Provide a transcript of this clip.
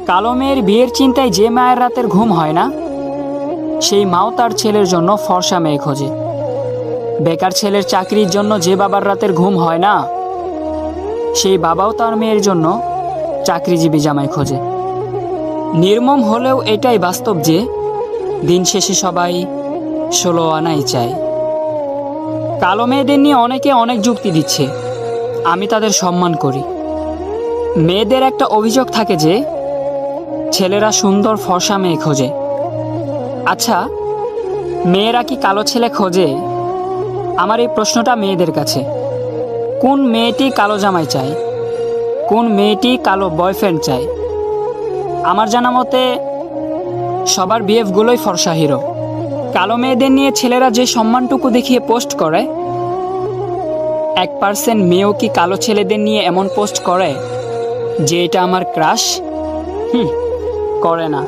কালো মেয়ের বিয়ের চিন্তায় যে মায়ের রাতের ঘুম হয় না, সেই মাও তার ছেলের জন্য ফর্সা মেয়ে খোঁজে। বেকার ছেলের চাকরির জন্য যে বাবার রাতের ঘুম হয় না, সেই বাবাও তার মেয়ের জন্য চাকরিজীবী জামাই খোঁজে। নির্মম হলেও এটাই বাস্তব যে দিন শেষে সবাই 16 আনাই চায়। কালো মেয়েদের নিয়ে অনেকে অনেক যুক্তি দিচ্ছে, আমি তাদের সম্মান করি। মেয়েদের একটা অভিযোগ থাকে যে ছেলেরা সুন্দর ফর্সা মেয়ে খোঁজে। আচ্ছা, মেয়েরা কি কালো ছেলে খোঁজে? আমার এই প্রশ্নটা মেয়েদের কাছে। কোন মেয়েটি কালো জামাই চায়? কোন মেয়েটি কালো বয়ফ্রেন্ড চায়? আমার জানা মতে সবার বিএফগুলোই ফর্সা হিরো। কালো মেয়েদের নিয়ে ছেলেরা যে সম্মানটুকু দেখিয়ে পোস্ট করে, 1% মেয়েও কি কালো ছেলেদের নিয়ে এমন পোস্ট করে যে এটা আমার ক্রাশ? করে না।